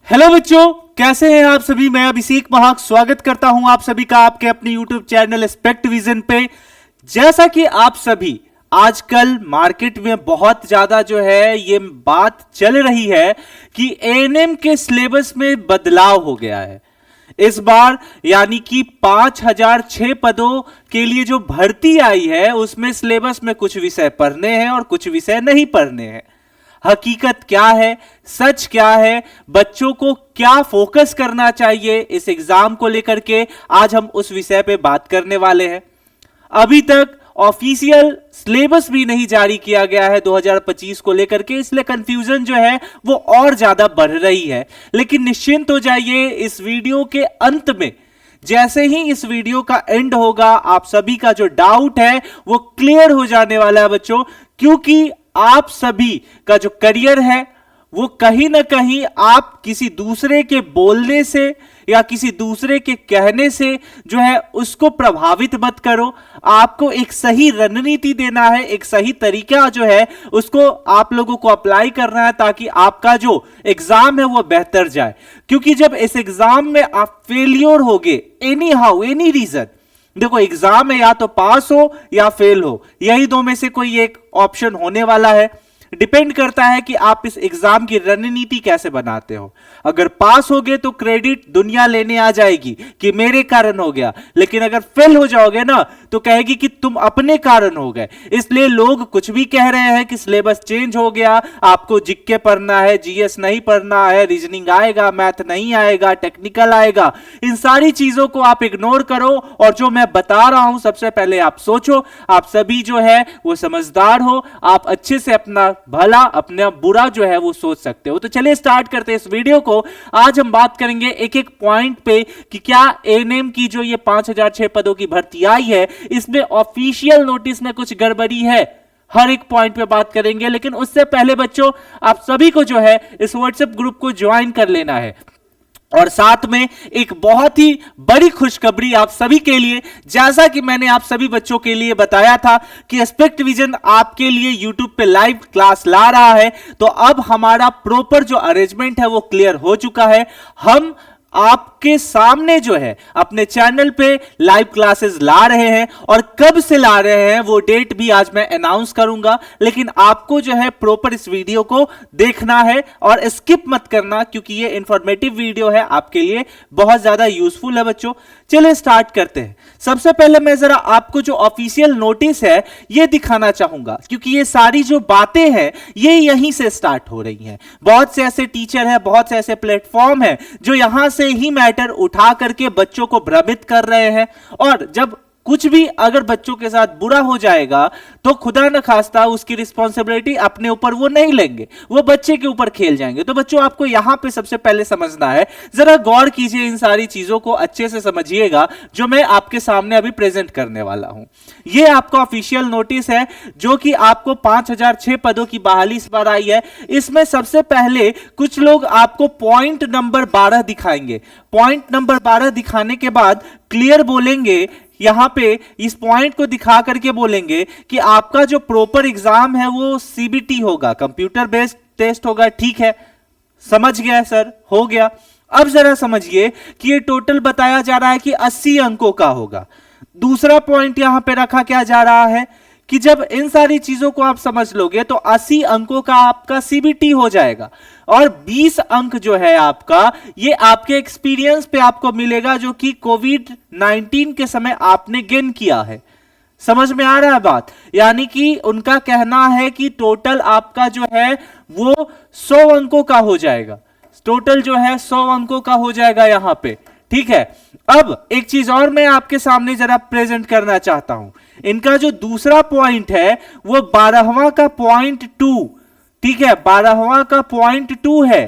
Hello बच्चों, कैसे हैं आप सभी। मैं अभिषेक महाक स्वागत करता हूं आप सभी का आपके अपने यूट्यूब चैनल एस्पेक्ट विजन पे। जैसा कि आप सभी आजकल मार्केट में बहुत ज्यादा जो है ये बात चल रही है कि एएनएम के सिलेबस में बदलाव हो गया है इस बार, यानी कि 5006 पदों के लिए जो भर्ती आई है उसमें सिलेबस में कुछ विषय पढ़ने हैं और कुछ विषय नहीं पढ़ने हैं। हकीकत क्या है, सच क्या है, बच्चों को क्या फोकस करना चाहिए इस एग्जाम को लेकर के आज हम उस विषय पे बात करने वाले हैं। अभी तक ऑफिशियल सिलेबस भी नहीं जारी किया गया है 2025 को लेकर के, इसलिए कंफ्यूजन जो है वो और ज्यादा बढ़ रही है। लेकिन निश्चिंत हो जाइए, इस वीडियो के अंत में जैसे ही इस वीडियो का एंड होगा आप सभी का जो डाउट है वो क्लियर हो जाने वाला है बच्चों, क्योंकि आप सभी का जो करियर है वो कहीं ना कहीं आप किसी दूसरे के बोलने से या किसी दूसरे के कहने से जो है उसको प्रभावित मत करो। आपको एक सही रणनीति देना है, एक सही तरीका जो है उसको आप लोगों को अप्लाई करना है ताकि आपका जो एग्जाम है वो बेहतर जाए। क्योंकि जब इस एग्जाम में आप फेलियर होगे एनी हाउ एनी रीजन, देखो एग्जाम है या तो पास हो या फेल हो, यही दो में से कोई एक ऑप्शन होने वाला है। डिपेंड करता है कि आप इस एग्जाम की रणनीति कैसे बनाते हो। अगर पास हो गए तो क्रेडिट दुनिया लेने आ जाएगी कि मेरे कारण हो गया, लेकिन अगर फेल हो जाओगे ना तो कहेगी कि तुम अपने कारण हो गए। इसलिए लोग कुछ भी कह रहे हैं कि सिलेबस चेंज हो गया, आपको जीके पढ़ना है, जीएस नहीं पढ़ना है, रीजनिंग आएगा, मैथ नहीं आएगा, टेक्निकल आएगा, इन सारी चीजों को आप इग्नोर करो और जो मैं बता रहा हूं सबसे पहले आप सोचो। आप सभी जो है वो समझदार हो, आप अच्छे से अपना भला अपना बुरा जो है वो सोच सकते हो। तो चलिए स्टार्ट करते हैं इस वीडियो को। आज हम बात करेंगे एक एक पॉइंट पे कि क्या एएनएम की जो ये 5006 पदों की भर्ती आई है इसमें ऑफिशियल नोटिस में कुछ गड़बड़ी है, हर एक पॉइंट पे बात करेंगे। लेकिन उससे पहले बच्चों आप सभी को जो है इस व्हाट्सएप ग्रुप को ज्वाइन कर लेना है और साथ में एक बहुत ही बड़ी खुशखबरी आप सभी के लिए। जैसा कि मैंने आप सभी बच्चों के लिए बताया था कि एस्पेक्ट विजन आपके लिए YouTube पे लाइव क्लास ला रहा है, तो अब हमारा प्रॉपर जो अरेंजमेंट है वो क्लियर हो चुका है। हम आपके सामने जो है अपने चैनल पे लाइव क्लासेस ला रहे हैं और कब से ला रहे हैं वो डेट भी आज मैं अनाउंस करूंगा। लेकिन आपको जो है प्रॉपर इस वीडियो को देखना है और स्किप मत करना, क्योंकि ये इंफॉर्मेटिव वीडियो है, आपके लिए बहुत ज्यादा यूजफुल है बच्चों। चलिए स्टार्ट करते हैं। सबसे पहले मैं जरा आपको जो ऑफिशियल नोटिस है ये दिखाना चाहूंगा, क्योंकि ये सारी जो बातें हैं ये यहीं से स्टार्ट हो रही हैं। बहुत से ऐसे टीचर हैं, बहुत से ऐसे प्लेटफॉर्म हैं जो यहां से ही मैटर उठा करके बच्चों को भ्रमित कर रहे हैं। और जब कुछ भी अगर बच्चों के साथ बुरा हो जाएगा तो खुदा न खास्ता उसकी रिस्पॉन्सिबिलिटी अपने ऊपर वो नहीं लेंगे, वो बच्चे के ऊपर खेल जाएंगे। तो बच्चों आपको यहां पे सबसे पहले समझना है, जरा गौर कीजिए, इन सारी चीजों को अच्छे से समझिएगा जो मैं आपके सामने अभी प्रेजेंट करने वाला हूं। ये आपका ऑफिशियल नोटिस है जो कि आपको 5006 पदों की बहाली इस बार आई है। इसमें सबसे पहले कुछ लोग आपको पॉइंट नंबर 12 दिखाएंगे। पॉइंट नंबर 12 दिखाने के बाद क्लियर बोलेंगे, यहां पे इस पॉइंट को दिखा करके बोलेंगे कि आपका जो प्रॉपर एग्जाम है वो सीबीटी होगा, कंप्यूटर बेस्ड टेस्ट होगा। ठीक है, समझ गया सर, हो गया। अब जरा समझिए कि ये टोटल बताया जा रहा है कि 80 अंकों का होगा। दूसरा पॉइंट यहां पे रखा क्या जा रहा है कि जब इन सारी चीजों को आप समझ लोगे तो 80 अंकों का आपका सीबीटी हो जाएगा और 20 अंक जो है आपका ये आपके एक्सपीरियंस पे आपको मिलेगा जो कि कोविड-19 के समय आपने गेन किया है। समझ में आ रहा है बात? यानी कि उनका कहना है कि टोटल आपका जो है वो 100 अंकों का हो जाएगा। टोटल जो है 100 अंकों का हो जाएगा यहां पे। ठीक है, अब एक चीज और मैं आपके सामने जरा प्रेजेंट करना चाहता हूं। इनका जो दूसरा पॉइंट है वो 12वां का पॉइंट 2, ठीक है, 12वां का पॉइंट 2 है।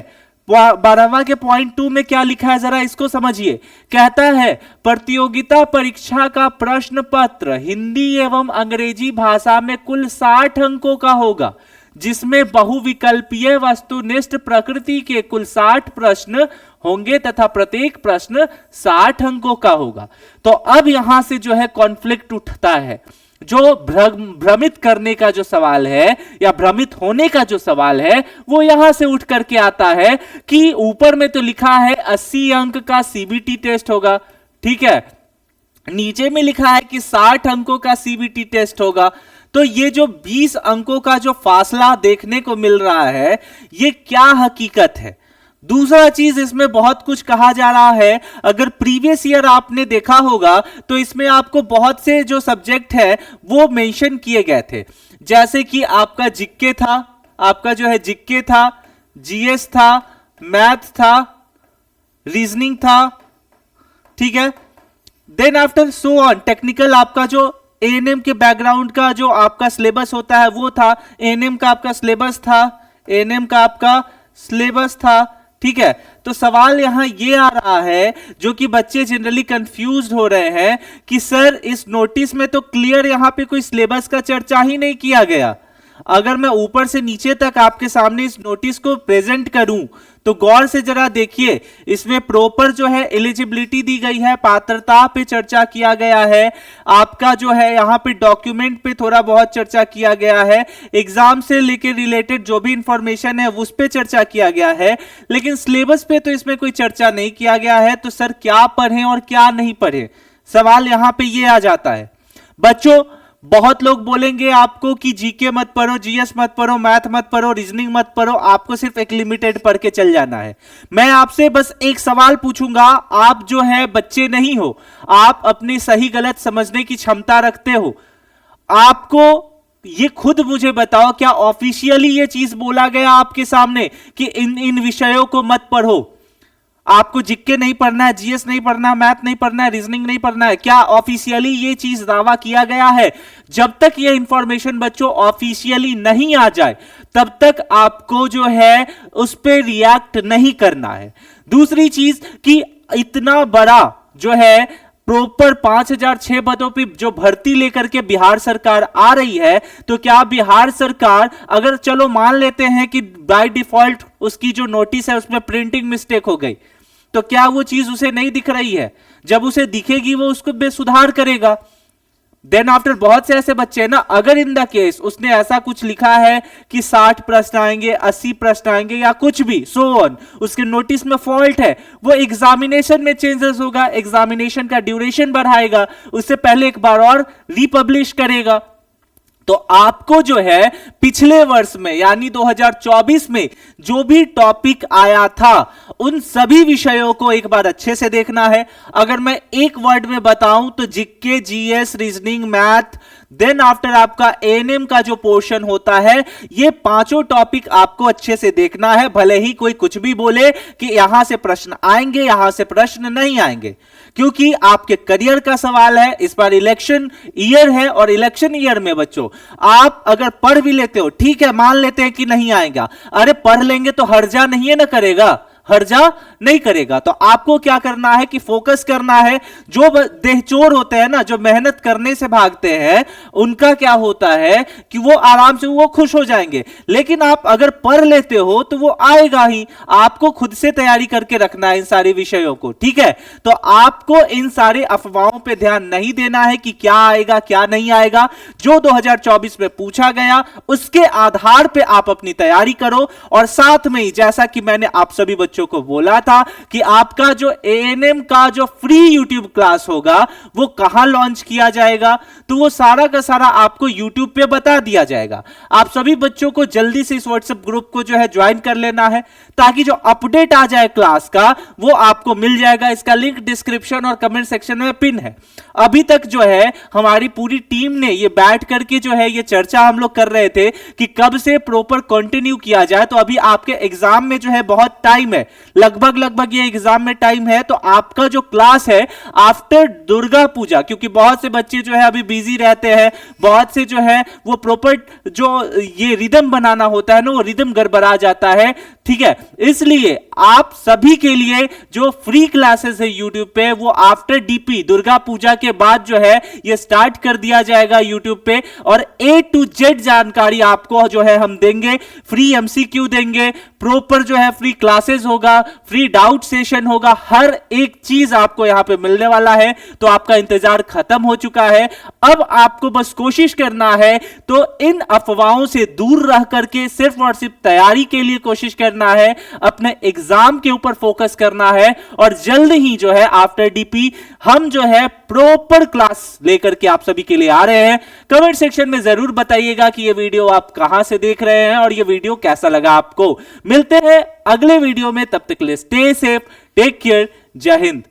12वां के पॉइंट 2 में क्या लिखा है जरा इसको समझिए। कहता है प्रतियोगिता परीक्षा का प्रश्न पत्र हिंदी एवं अंग्रेजी भाषा में कुल 60 अंकों का होगा, जिसमें बहुविकल्पीय वस्तुनिष्ठ प्रकृति के कुल 60 प्रश्न होंगे तथा प्रत्येक प्रश्न 60 अंकों का होगा। तो अब यहां से जो है कॉन्फ्लिक्ट उठता है। जो भ्रमित करने का जो सवाल है या भ्रमित होने का जो सवाल है वो यहां से उठ करके आता है कि ऊपर में तो लिखा है 80 अंक का सीबीटी टेस्ट होगा, ठीक है, नीचे में लिखा है कि 60 अंकों का सीबीटी टेस्ट होगा। तो ये जो 20 अंकों का जो फासला देखने को मिल रहा है ये क्या हकीकत है? दूसरा चीज इसमें बहुत कुछ कहा जा रहा है। अगर प्रीवियस ईयर आपने देखा होगा तो इसमें आपको बहुत से जो सब्जेक्ट है वो मेंशन किए गए थे, जैसे कि आपका जीके था, आपका जो है जीके था, जीएस था, मैथ था, रीजनिंग था, ठीक है। Then after so on technical आपका जो एएनएम के बैकग्राउंड का जो आपका सिलेबस होता है वो था, एएनएम का आपका सिलेबस था, एएनएम का आपका सिलेबस था, ठीक है। तो सवाल यहां ये आ रहा है जो कि बच्चे जनरली कंफ्यूज्ड हो रहे हैं कि सर इस नोटिस में तो क्लियर यहां पे कोई सिलेबस का चर्चा ही नहीं किया गया। अगर मैं ऊपर से नीचे तक आपके सामने इस नोटिस को प्रेजेंट करूं तो गौर से जरा देखिए, इसमें प्रॉपर जो है एलिजिबिलिटी दी गई है, पात्रता पे चर्चा किया गया है, आपका जो है यहां पे डॉक्यूमेंट पे थोड़ा बहुत चर्चा किया गया है, एग्जाम से लेके रिलेटेड जो भी इंफॉर्मेशन है उस पे चर्चा किया गया है, लेकिन सिलेबस पे तो इसमें कोई चर्चा नहीं किया गया है। तो सर क्या पढ़ें और क्या नहीं पढ़ें, सवाल यहां पे ये आ जाता है। बच्चों बहुत लोग बोलेंगे आपको कि जीके मत पढ़ो, जीएस मत पढ़ो, मैथ मत पढ़ो, रीजनिंग मत पढ़ो, आपको सिर्फ एक लिमिटेड पढ़ के चल जाना है। मैं आपसे बस एक सवाल पूछूंगा, आप जो है बच्चे नहीं हो, आप अपनी सही गलत समझने की क्षमता रखते हो, आपको ये खुद मुझे बताओ क्या ऑफिशियली ये चीज बोला गया आपके सामने कि इन विषयों को मत पढ़ो? आपको जीके नहीं पढ़ना है, जीएस नहीं पढ़ना है, मैथ नहीं पढ़ना है, रीजनिंग नहीं पढ़ना है, क्या ऑफिशियली ये चीज दावा किया गया है? जब तक ये इंफॉर्मेशन बच्चों ऑफिशियली नहीं आ जाए तब तक आपको जो है उस पर रिएक्ट नहीं करना है। दूसरी चीज कि इतना बड़ा जो है प्रॉपर 5006 पदों पे जो भर्ती लेकर के बिहार सरकार आ रही है, तो क्या बिहार सरकार, अगर चलो मान लेते हैं कि बाय डिफॉल्ट उसकी जो नोटिस है उसमें प्रिंटिंग मिस्टेक हो गई, तो क्या वो चीज उसे नहीं दिख रही है? जब उसे दिखेगी वो उसको बेसुधार करेगा। देन आफ्टर बहुत से ऐसे बच्चे हैं ना, अगर इन द केस उसने ऐसा कुछ लिखा है कि 60 प्रश्न आएंगे, 80 प्रश्न आएंगे या कुछ भी सो ऑन, उसके नोटिस में फॉल्ट है, वो एग्जामिनेशन में चेंजेस होगा, एग्जामिनेशन का ड्यूरेशन बढ़ाएगा, उससे पहले एक बार और रिपब्लिश करेगा। तो आपको जो है पिछले वर्ष में यानी 2024 में जो भी टॉपिक आया था उन सभी विषयों को एक बार अच्छे से देखना है। अगर मैं एक वर्ड में बताऊं तो GK, GS, reasoning, math, then after आपका एएनएम का जो पोर्शन होता है, ये पांचों टॉपिक आपको अच्छे से देखना है। भले ही कोई कुछ भी बोले कि यहां से प्रश्न आएंगे, यहां से प्रश्न नहीं आएंगे, क्योंकि आपके करियर का सवाल है। इस बार इलेक्शन ईयर है और इलेक्शन ईयर में बच्चों आप अगर पढ़ भी लेते हो, ठीक है, मान लेते हैं कि नहीं आएगा, अरे पढ़ लेंगे तो हर्जा नहीं है ना करेगा, हर्जा नहीं करेगा। तो आपको क्या करना है कि फोकस करना है। जो देहचोर होते हैं ना, जो मेहनत करने से भागते हैं, उनका क्या होता है कि वो आराम से वो खुश हो जाएंगे, लेकिन आप अगर पढ़ लेते हो तो वो आएगा ही। आपको खुद से तैयारी करके रखना है इन सारे विषयों को, ठीक है। तो आपको इन सारे अफवाहों पे ध्यान नहीं देना है कि क्या आएगा क्या नहीं आएगा। जो 2024 में पूछा गया उसके आधार पे आप अपनी तैयारी करो। और साथ में ही जैसा कि मैंने आप सभी बच्चों को बोला था कि आपका जो एएनएम का जो फ्री यूट्यूब क्लास होगा वो कहां लॉन्च किया जाएगा, तो वो सारा का सारा आपको यूट्यूब पे बता दिया जाएगा। आप सभी बच्चों को जल्दी से इस व्हाट्सएप ग्रुप को जो है ज्वाइन कर लेना है, ताकि जो अपडेट आ जाए क्लास का वो आपको मिल जाएगा। इसका लिंक डिस्क्रिप्शन और कमेंट सेक्शन में पिन है। अभी तक जो है हमारी पूरी टीम ने ये बैठ करके जो है ये चर्चा हम लोग कर रहे थे कि कब से प्रॉपर कंटिन्यू किया जाए। तो अभी आपके एग्जाम में जो है बहुत टाइम है, लगभग ये एग्जाम में टाइम है। तो आपका जो क्लास है आफ्टर दुर्गा पूजा, क्योंकि बहुत से बच्चे जो है अभी बिजी रहते हैं, बहुत से जो है वो प्रॉपर जो ये रिदम बनाना होता है ना, वो रिदम गड़बड़ा जाता है, ठीक है। इसलिए आप सभी के लिए जो फ्री क्लासेस है यूट्यूब पे, वो आफ्टर डीपी दुर्गा पूजा के बाद जो है ये स्टार्ट कर दिया जाएगा यूट्यूब पे। और A to Z जानकारी आपको जो है हम देंगे, फ्री एमसीक्यू देंगे, प्रॉपर जो है फ्री क्लासेस होगा, फ्री डाउट सेशन होगा, हर एक चीज आपको यहां पे मिलने वाला है। तो आपका इंतजार खत्म हो चुका है, अब आपको बस कोशिश करना है। तो इन अफवाहों से दूर रह करके सिर्फ और सिर्फ तैयारी के लिए कोशिश करना है, अपने एग्जाम के ऊपर फोकस करना है। और जल्द ही जो है आफ्टर डीपी हम जो है प्रॉपर क्लास लेकर के आप सभी के लिए आ रहे हैं। कमेंट सेक्शन में जरूर बताइएगा कि ये वीडियो आप कहां से देख रहे हैं और ये वीडियो कैसा लगा आपको। मिलते हैं अगले वीडियो में, तब तक के लिए स्टे सेफ, टेक केयर, जय हिंद।